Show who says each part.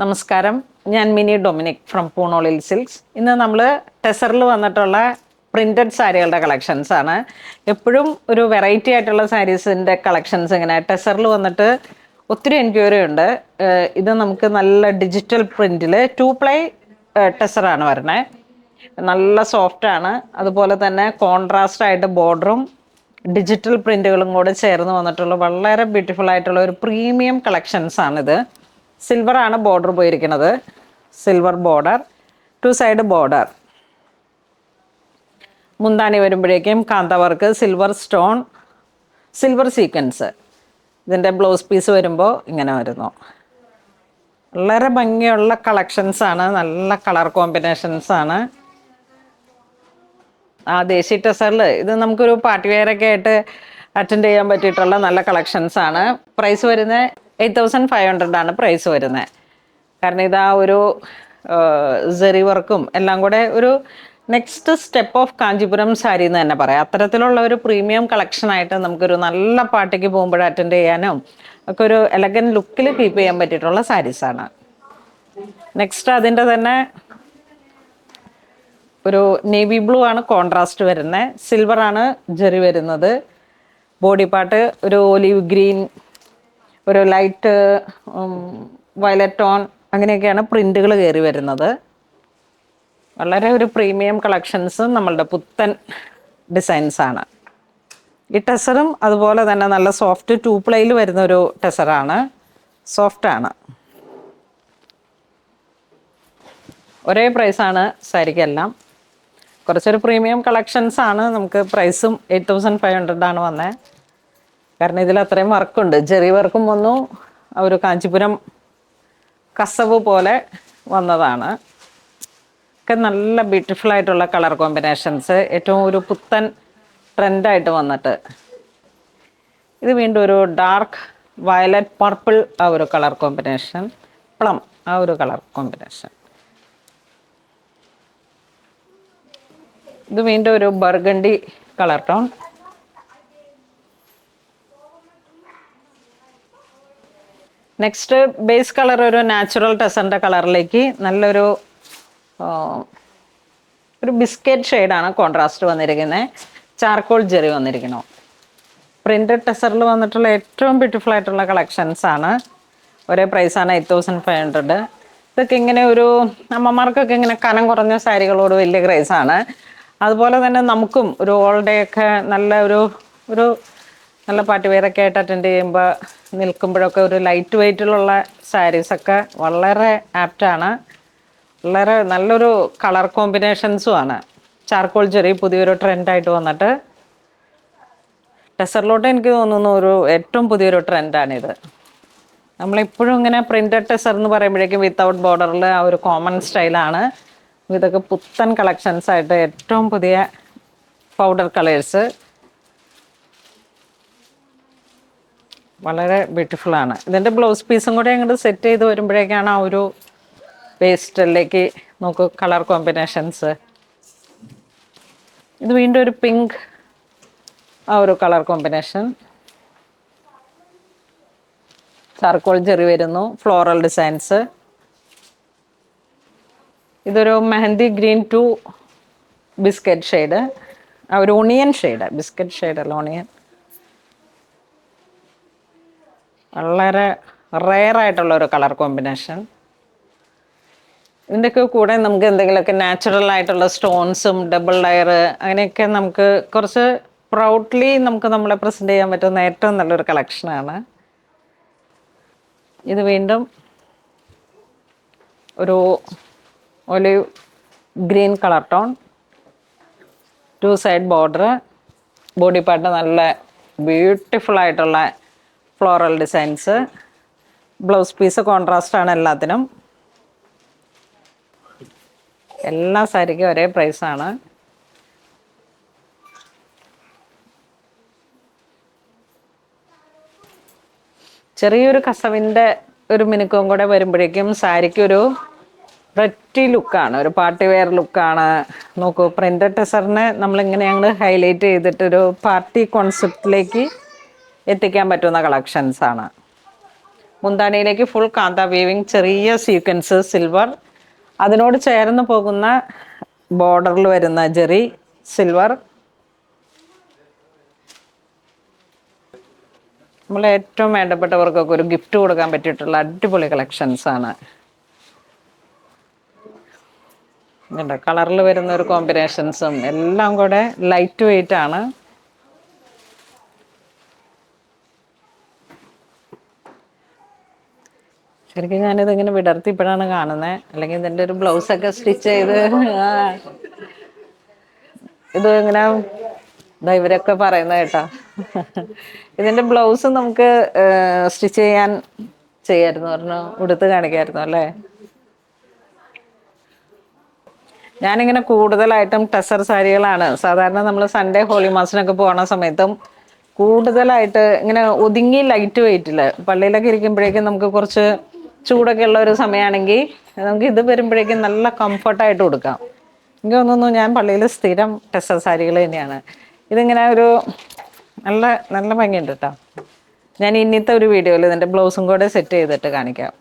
Speaker 1: നമസ്കാരം, ഞാൻ mini Dominic from പൂണോളിൽ silks. ഇന്ന് നമ്മൾ ടെസറിൽ വന്നിട്ടുള്ള പ്രിന്റഡ് സാരികളുടെ കളക്ഷൻസ് ആണ്. എപ്പോഴും ഒരു വെറൈറ്റി ആയിട്ടുള്ള സാരീസിൻ്റെ കളക്ഷൻസ് ഇങ്ങനെ ടെസറിൽ വന്നിട്ട് ഒത്തിരി എൻക്വയറി ഉണ്ട്. ഇത് നമുക്ക് നല്ല ഡിജിറ്റൽ പ്രിന്റിൽ 2 പ്ലൈ ടെസറാണ് വരണേ. നല്ല സോഫ്റ്റാണ്. അതുപോലെ തന്നെ കോൺട്രാസ്റ്റ് ആയിട്ട് ബോർഡറും ഡിജിറ്റൽ പ്രിന്റുകളും കൂടെ ചേർന്ന് വന്നിട്ടുള്ള വളരെ ബ്യൂട്ടിഫുൾ ആയിട്ടുള്ള ഒരു പ്രീമിയം കളക്ഷൻസ് ആണിത്. സിൽവർ ആണ് ബോർഡർ പോയിരിക്കുന്നത്. Silver border, 2 side border. മുന്താണി വരുമ്പോഴേക്കും കാന്ത work, silver stone, silver sequence. ഇതിൻ്റെ ബ്ലൗസ് പീസ് വരുമ്പോൾ ഇങ്ങനെ വരുന്നു. വളരെ ഭംഗിയുള്ള കളക്ഷൻസ് ആണ്, നല്ല കളർ കോമ്പിനേഷൻസ് ആണ്. ദേശി ടെസറിൽ ഇത് നമുക്കൊരു പാർട്ടി വെയറൊക്കെ ആയിട്ട് അറ്റൻഡ് ചെയ്യാൻ പറ്റിയിട്ടുള്ള നല്ല കളക്ഷൻസ് ആണ്. പ്രൈസ് വരുന്നത് 8500 ആണ് പ്രൈസ് വരുന്നത്. കാരണം ഇതാ ഒരു സെറി വർക്കും എല്ലാം കൂടെ ഒരു next step of Kanchipuram sari എന്ന് തന്നെ പറയാം. അത്തരത്തിലുള്ള ഒരു പ്രീമിയം കളക്ഷനായിട്ട് നമുക്കൊരു നല്ല പാർട്ടിക്ക് പോകുമ്പോൾ അറ്റൻഡ് ചെയ്യാനും ഒക്കെ ഒരു എലഗൻ ലുക്കിൽ കീപ്പ് ചെയ്യാൻ പറ്റിയിട്ടുള്ള സാരീസാണ്. നെക്സ്റ്റ് അതിൻ്റെ തന്നെ ഒരു നേവി ബ്ലൂ ആണ് കോൺട്രാസ്റ്റ് വരുന്നത്. സിൽവർ ആണ് ജെറി വരുന്നത്. ബോഡി പാർട്ട് ഒരു ഒലിവ് ഗ്രീൻ, ഒരു ലൈറ്റ് വയലറ്റ് ടോൺ, അങ്ങനെയൊക്കെയാണ് പ്രിന്റുകൾ കയറി വരുന്നത്. വളരെ ഒരു പ്രീമിയം കളക്ഷൻസ്, നമ്മളുടെ പുത്തൻ ഡിസൈൻസ് ആണ്. ഈ ടെസറും അതുപോലെ തന്നെ നല്ല സോഫ്റ്റ് 2 പ്ലൈയിൽ വരുന്ന ഒരു ടെസറാണ്. സോഫ്റ്റാണ്. ഒരേ പ്രൈസാണ് സാരിക്കെല്ലാം. കുറച്ചൊരു പ്രീമിയം കളക്ഷൻസ് ആണ്. നമുക്ക് പ്രൈസും 8500 ആണ് വന്നത്. കാരണം ഇതിൽ അത്രയും വർക്കുണ്ട്. ജെറി വർക്കും വന്നു, ഒരു കാഞ്ചീപുരം കസവ് പോലെ വന്നതാണ്. ഒക്കെ നല്ല ബ്യൂട്ടിഫുൾ ആയിട്ടുള്ള കളർ കോമ്പിനേഷൻസ്, ഏറ്റവും ഒരു പുത്തൻ ട്രെൻഡായിട്ട് വന്നിട്ട്. ഇത് വീണ്ടും ഒരു ഡാർക്ക് വയലറ്റ് പർപ്പിൾ ആ ഒരു കളർ കോമ്പിനേഷൻ, പ്ലം ആ ഒരു കളർ കോമ്പിനേഷൻ. ഇത് വീണ്ടും ഒരു burgundy colour tone. Next base colour ഒരു നാച്ചുറൽ ടെസറിൻ്റെ കളറിലേക്ക് നല്ലൊരു ഒരു ബിസ്ക്കറ്റ് ഷെയ്ഡാണ് കോൺട്രാസ്റ്റ് വന്നിരിക്കുന്നത്. ചാർക്കോൾ ജെറി വന്നിരിക്കുന്നു. പ്രിന്റഡ് ടെസറിൽ വന്നിട്ടുള്ള ഏറ്റവും ബ്യൂട്ടിഫുൾ ആയിട്ടുള്ള കളക്ഷൻസ് ആണ്. ഒരേ പ്രൈസാണ് 8500. ഇതൊക്കെ ഇങ്ങനെ ഒരു അമ്മമാർക്കൊക്കെ ഇങ്ങനെ കനം കുറഞ്ഞ സാരികളോട് വലിയ ക്രൈസാണ്. അതുപോലെ തന്നെ നമുക്കും ഒരു ഓൾ ഡേ ഒക്കെ നല്ല ഒരു നല്ല പാർട്ടി വെയറൊക്കെ ആയിട്ട് അറ്റൻഡ് ചെയ്യുമ്പോൾ നിൽക്കുമ്പോഴൊക്കെ ഒരു ലൈറ്റ് വെയ്റ്റിലുള്ള സാരീസൊക്കെ വളരെ ആപ്റ്റാണ്. വളരെ നല്ലൊരു കളർ കോമ്പിനേഷൻസും ആണ്. ചാർക്കോൾ ജെറി പുതിയൊരു ട്രെൻഡായിട്ട് വന്നിട്ട് ടെസറിലോട്ട് എനിക്ക് തോന്നുന്നു ഒരു ഏറ്റവും പുതിയൊരു ട്രെൻഡാണിത്. നമ്മളിപ്പോഴും ഇങ്ങനെ പ്രിന്റഡ് ടെസർ എന്ന് പറയുമ്പോഴേക്കും വിത്തൗട്ട് ബോർഡറിൽ ആ ഒരു കോമൺ സ്റ്റൈലാണ്. ഇതൊക്കെ പുത്തൻ കളക്ഷൻസ് ആയിട്ട് ഏറ്റവും പുതിയ പൗഡർ കളേഴ്സ് വളരെ ബ്യൂട്ടിഫുള്ളാണ്. ഇതിൻ്റെ ബ്ലൗസ് പീസും കൂടെ അങ്ങോട്ട് സെറ്റ് ചെയ്ത് വരുമ്പോഴേക്കാണ് ആ ഒരു പേസ്റ്റലിലേക്ക് നോക്കൂ കളർ കോമ്പിനേഷൻസ്. ഇത് വീണ്ടും ഒരു പിങ്ക് ആ ഒരു കളർ കോമ്പിനേഷൻ. ചാർക്കോൾ ജെറി വരുന്നു, ഫ്ലോറൽ ഡിസൈൻസ്. ഇതൊരു mehndi green to biscuit shade, ആ ഒരു ഒണിയൻ ഷെയ്ഡ്, ബിസ്ക്കറ്റ് ഷെയ്ഡല്ല ഒണിയൻ. വളരെ റെയർ ആയിട്ടുള്ള ഒരു കളർ കോമ്പിനേഷൻ. ഇതിൻ്റെയൊക്കെ കൂടെ നമുക്ക് എന്തെങ്കിലുമൊക്കെ നാച്ചുറൽ ആയിട്ടുള്ള സ്റ്റോൺസും ഡബിൾ ലെയർ അങ്ങനെയൊക്കെ നമുക്ക് കുറച്ച് പ്രൗഡ്ലി നമുക്ക് നമ്മളെ പ്രസൻറ്റ് ചെയ്യാൻ പറ്റുന്ന ഏറ്റവും നല്ലൊരു കളക്ഷനാണ്. ഇത് വീണ്ടും ഒരു olive green colour tone, 2 side border, body part നല്ല ബ്യൂട്ടിഫുൾ ആയിട്ടുള്ള floral designs. Blouse piece contrast ആണ് എല്ലാത്തിനും. എല്ലാ സാരിക്കും ഒരേ പ്രൈസാണ്. ചെറിയൊരു കസവിൻ്റെ ഒരു മിനുക്കവും കൂടെ വരുമ്പോഴേക്കും സാരിക്കൊരു റെറ്റി ലുക്കാണ്, ഒരു പാർട്ടി വെയർ ലുക്കാണ്. നോക്കൂ, പ്രിന്റഡ് ടെസറിനെ നമ്മളിങ്ങനെ ഞങ്ങൾ ഹൈലൈറ്റ് ചെയ്തിട്ടൊരു പാർട്ടി കോൺസെപ്റ്റിലേക്ക് എത്തിക്കാൻ പറ്റുന്ന കളക്ഷൻസാണ്. മുന്താണിയിലേക്ക് ഫുൾ കാന്ത വീവിങ്, ചെറിയ സീക്വൻസ് സിൽവർ, അതിനോട് ചേർന്ന് പോകുന്ന ബോർഡറിൽ വരുന്ന ജെറി സിൽവർ. നമ്മൾ ഏറ്റവും വേണ്ടപ്പെട്ടവർക്കൊക്കെ ഒരു ഗിഫ്റ്റ് കൊടുക്കാൻ പറ്റിയിട്ടുള്ള അടിപൊളി കളക്ഷൻസ് ആണ്. ഇതുണ്ട്, കളറിൽ വരുന്ന ഒരു കോമ്പിനേഷൻസും എല്ലാം കൂടെ ലൈറ്റ് വെയിറ്റ് ആണ്. ശരിക്കും ഞാനിത് ഇങ്ങനെ വിടർത്തി ഇപ്പോഴാണ് കാണുന്നത്, അല്ലെങ്കിൽ ഇതിൻ്റെ ഒരു ബ്ലൗസൊക്കെ സ്റ്റിച്ച് ചെയ്ത് ഇത് ഇങ്ങനെ ഇവരൊക്കെ പറയുന്നത് കേട്ടോ. ഇതിൻ്റെ ബ്ലൗസ് നമുക്ക് സ്റ്റിച്ച് ചെയ്യായിരുന്നു പറഞ്ഞു, ഉടുത്ത് കാണിക്കായിരുന്നു അല്ലേ. ഞാനിങ്ങനെ കൂടുതലായിട്ടും ടെസർ സാരികളാണ് സാധാരണ നമ്മൾ സൺഡേ ഹോളി മാസിനൊക്കെ പോകുന്ന സമയത്തും കൂടുതലായിട്ട് ഇങ്ങനെ ഒതുങ്ങി ലൈറ്റ് വെയിറ്റിൽ പള്ളിയിലൊക്കെ ഇരിക്കുമ്പോഴേക്കും നമുക്ക് കുറച്ച് ചൂടൊക്കെ ഉള്ള ഒരു സമയമാണെങ്കിൽ നമുക്ക് ഇത് വരുമ്പോഴേക്കും നല്ല കംഫർട്ടായിട്ട് കൊടുക്കാം. എനിക്ക് തോന്നുന്നു ഞാൻ പള്ളിയിൽ സ്ഥിരം ടെസർ സാരികൾ തന്നെയാണ്. ഇതിങ്ങനെ ഒരു നല്ല നല്ല ഭംഗിയുണ്ട് കേട്ടോ. ഞാൻ ഇന്നത്തെ ഒരു വീഡിയോയിൽ ഇതിൻ്റെ ബ്ലൗസും കൂടെ സെറ്റ് ചെയ്തിട്ട് കാണിക്കാം.